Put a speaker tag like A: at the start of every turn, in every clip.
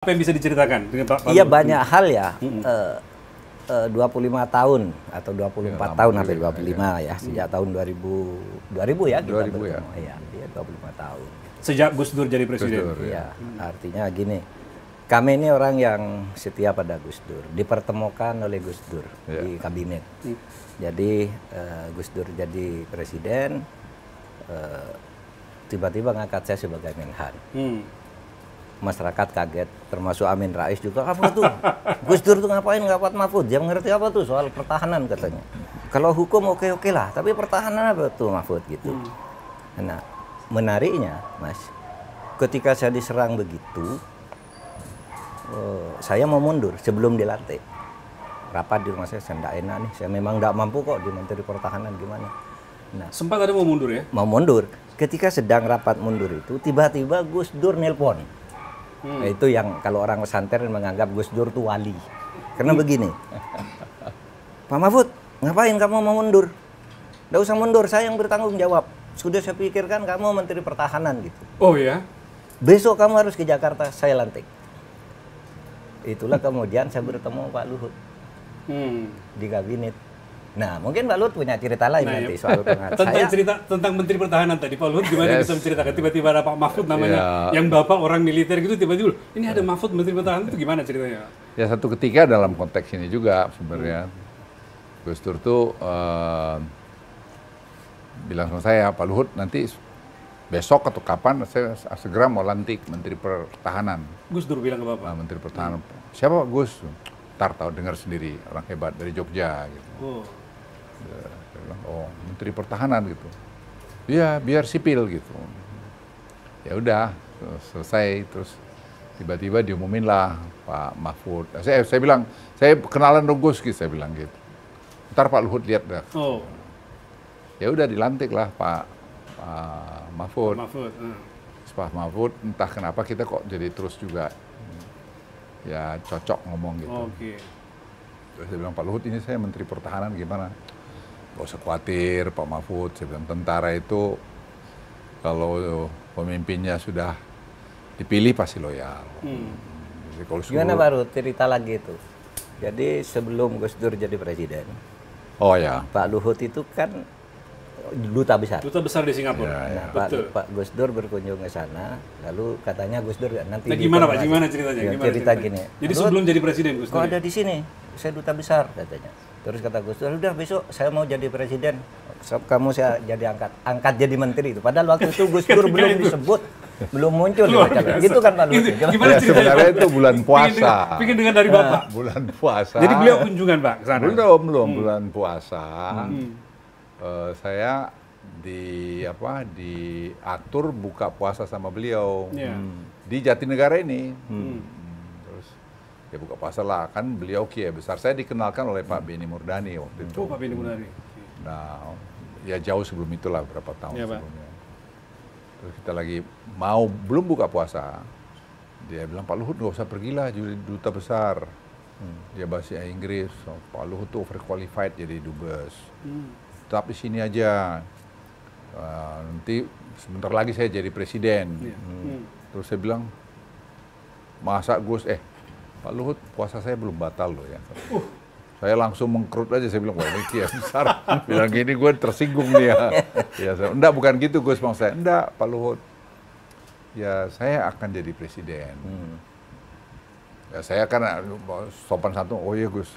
A: Apa yang bisa diceritakan dengan Pak
B: Iya
A: Luhut?
B: banyak hal ya. 25 tahun atau 24 tahun sampai 25 ya. Sejak tahun 2000 ya kita
C: 2000 ya.
B: bertemu. Iya, dia 25 tahun.
A: Sejak Gus Dur jadi presiden.
C: Gus Dur.
B: Iya, artinya gini. Kami ini orang yang setia pada Gus Dur, dipertemukan oleh Gus Dur di kabinet. Jadi Gus Dur jadi presiden, tiba-tiba ngangkat saya sebagai Menhan. Masyarakat kaget, termasuk Amin Rais juga, apa tuh? Gus Dur tuh ngapain ngawat Mahfud? Dia mengerti apa tuh soal pertahanan katanya. Kalau hukum oke-oke lah, tapi pertahanan apa tuh Mahfud gitu. Nah, menariknya Mas, ketika saya diserang begitu, saya mau mundur sebelum dilantik. Rapat di rumah saya tidak enak nih, saya memang tidak mampu kok di Menteri Pertahanan gimana. Nah,
A: Sempat ada mau mundur ya?
B: mau mundur. Ketika sedang rapat mundur itu, tiba-tiba Gus Dur nelpon. Nah, itu yang kalau orang pesantren menganggap Gus Dur itu wali. Karena begini, Pak Mahfud, ngapain kamu mau mundur? Nggak usah mundur, saya yang bertanggung jawab. Sudah saya pikirkan kamu Menteri Pertahanan gitu.
A: Oh ya?
B: Besok kamu harus ke Jakarta, saya lantik. Itulah kemudian saya bertemu Pak Luhut di kabinet. Nah, mungkin Pak Luhut punya cerita lain nanti soal pengacara.
A: Tentang cerita tentang Menteri Pertahanan tadi, Pak Luhut gimana bisa menceritakan? Tiba-tiba ada Pak Mahfud namanya, yang bapak orang militer gitu, tiba-tiba ini ada Mahfud Menteri Pertahanan, itu gimana ceritanya?
C: Ya satu ketika dalam konteks ini juga sebenarnya Gus Dur tuh bilang sama saya, Pak Luhut nanti besok atau kapan saya segera mau lantik Menteri Pertahanan.
A: Gus Dur bilang ke bapak?
C: Menteri Pertahanan. Siapa Pak Gus? Ntar tahu dengar sendiri, orang hebat dari Jogja gitu.
A: Oh.
C: Saya bilang, oh Menteri Pertahanan gitu. Iya, biar sipil gitu. Ya udah, selesai terus tiba-tiba diumumin lah Pak Mahfud. Saya bilang, saya kenalan dong Gus gitu, saya bilang gitu. Ntar Pak Luhut lihat dah.
A: Oh.
C: Ya udah dilantik lah Pak Mahfud.
A: Mahfud.
C: Pak Mahfud entah kenapa kita kok jadi terus juga ya cocok ngomong gitu.
A: Oke.
C: Terus saya bilang, Pak Luhut ini saya Menteri Pertahanan gimana? Gak usah khawatir Pak Mahfud, saya bilang tentara itu kalau pemimpinnya sudah dipilih pasti loyal. Jadi kalau
B: Gimana baru cerita lagi itu? Jadi sebelum Gus Dur jadi presiden,
C: oh ya,
B: Pak Luhut itu kan duta besar.
A: Duta besar di Singapura.
C: Ya, ya.
A: Betul.
B: Pak Gus Dur berkunjung ke sana, lalu katanya Gus Dur nanti.
A: Nah, gimana Pak? Gimana ceritanya?
B: Ya,
A: Gimana
B: cerita
A: ceritanya?
B: gini.
A: Jadi
B: Luhut,
A: sebelum jadi presiden Gus
B: kok
A: Dur.
B: ada di sini? Saya duta besar katanya. Terus kata Gus Dur, udah besok saya mau jadi presiden. Kamu saya jadi angkat jadi menteri itu. Padahal waktu itu Gus Dur belum disebut, belum muncul di wacana. Gitu kan Pak Luhut.
A: Gimana
C: ya,
A: ceritanya?
C: sebenarnya itu bulan puasa.
A: Pengen dengar dari bapak.
C: Bulan puasa.
A: Jadi beliau kunjungan Pak ke sana.
C: Belum bulan puasa. Saya diatur buka puasa sama beliau di Jatinegara ini. Terus ya buka puasa lah, kan beliau kiai besar. Saya dikenalkan oleh Pak Beni Murdani waktu itu.
A: Oh, Pak Beni Murdani.
C: Nah, ya jauh sebelum itulah, berapa tahun
A: Ya, Pak.
C: sebelumnya. Terus kita lagi belum buka puasa. Dia bilang, Pak Luhut nggak usah pergilah jadi duta besar. Dia bahasa Inggris. So, Pak Luhut tuh overqualified jadi dubes. Tetap di sini aja. Nanti sebentar lagi saya jadi presiden. Terus saya bilang, masa Gus, Pak Luhut puasa saya belum batal loh ya. Saya langsung mengkerut aja, saya bilang, wah ini kiai besar. Bilang gini gue tersinggung nih ya. Enggak, bukan gitu Gus, maksud saya. Enggak, Pak Luhut. Ya saya akan jadi presiden. Ya saya kan sopan santun, oh iya Gus,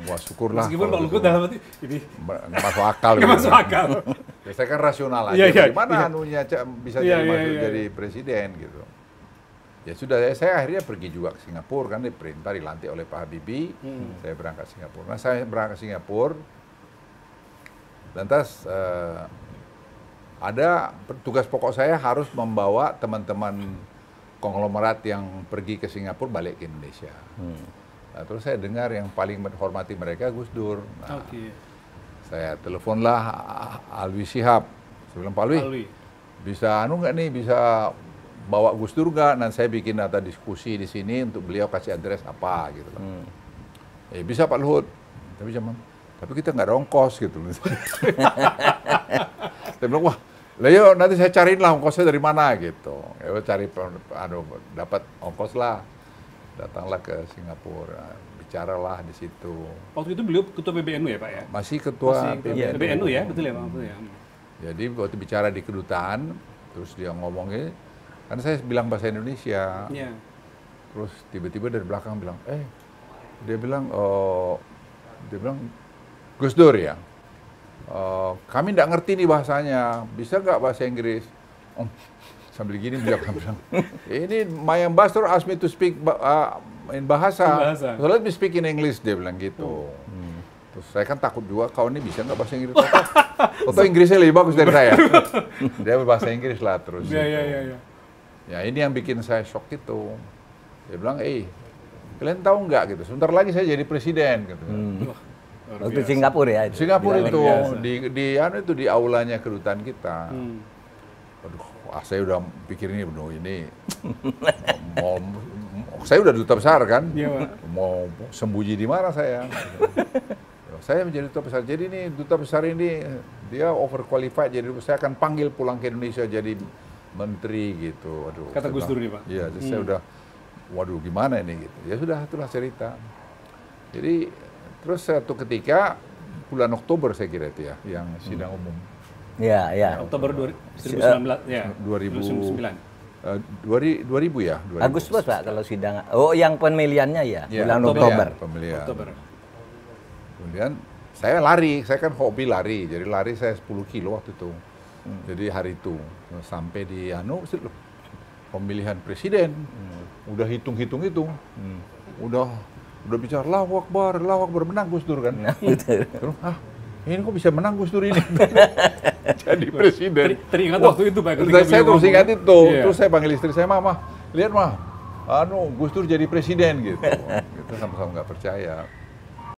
C: wah syukurlah.
A: Meskipun Pak Luhut dalam hati, ini
C: nggak masuk akal.
A: nggak masuk akal.
C: Ya saya kan rasional aja, gimana anunya bisa jadi presiden gitu. Ya sudah, saya akhirnya pergi juga ke Singapura, kan diperintah dilantik oleh Pak Habibie, saya berangkat ke Singapura. Nah saya berangkat ke Singapura, lantas ada tugas pokok saya harus membawa teman-teman konglomerat yang pergi ke Singapura balik ke Indonesia. Nah, terus saya dengar yang paling menghormati mereka Gus Dur. Nah, saya teleponlah Alwi Shihab. Saya bilang, Pak Alwi, bisa nggak nih, bisa bawa Gus Dur nggak? Nah, saya bikin data diskusi di sini untuk beliau kasih address apa gitu. Bisa Pak Luhut. Tapi kita nggak ada ongkos gitu. Saya bilang, wah, lah yuk nanti saya cariin lah ongkosnya dari mana gitu. Ya cari dapat ongkos lah. datanglah ke Singapura, bicaralah di situ.
A: Waktu itu beliau ketua PBNU ya Pak ya?
C: Masih ketua
A: PBNU ya, betul ya Pak? Betul ya.
C: Jadi waktu bicara di kedutaan, terus dia ngomongnya, kan saya bilang bahasa Indonesia.
A: Iya.
C: Terus tiba-tiba dari belakang bilang, dia bilang, Gus Dur ya, kami nggak ngerti nih bahasanya, bisa nggak bahasa Inggris? Sambil gini dia bilang, ini my ambassador asked me to speak in bahasa. So let me speak in English, dia bilang gitu. Terus saya kan takut juga, kau ini bisa nggak bahasa Inggris? Atau Inggrisnya lebih bagus dari saya. Dia berbahasa Inggris lah terus.
A: Iya.
C: Ya ini yang bikin saya shock itu. Dia bilang, kalian tahu nggak gitu, sebentar lagi saya jadi presiden gitu.
B: Waktu Singapura ya itu.
C: Singapura itu di aulanya kedutaan kita. Aduh, saya udah pikir ini saya udah duta besar kan, mau sembunyi di mana saya? Saya menjadi duta besar. Jadi ini duta besar ini dia overqualified, jadi saya akan panggil pulang ke Indonesia jadi menteri gitu. Aduh,
A: kata Gus Dur nih Pak.
C: Iya, jadi saya udah, waduh gimana ini gitu. Ya sudah, itulah cerita. Jadi terus satu ketika bulan Oktober saya kira itu ya, yang sidang umum.
B: Iya.
A: Oktober 2019 ya.
C: 2009 ya. 2000.
B: Agustus Pak kalau sidang. Oh, yang pemilihannya ya, bulan Oktober.
C: Pemilihan.
A: Oktober.
C: Kemudian saya lari, saya kan hobi lari. Jadi lari saya 10 kilo waktu itu. Jadi hari itu sampai di pemilihan presiden. Udah hitung-hitung itu. Udah bicara Allahu Akbar menang Gus Dur kan. Terus ini kok bisa menang Gus Dur ini? Jadi presiden.
A: Teringat waktu itu Pak.
C: Saya terus ingat itu. Terus saya panggil istri saya, Mama, lihat Gus Dur jadi presiden gitu. Kita sama-sama nggak percaya.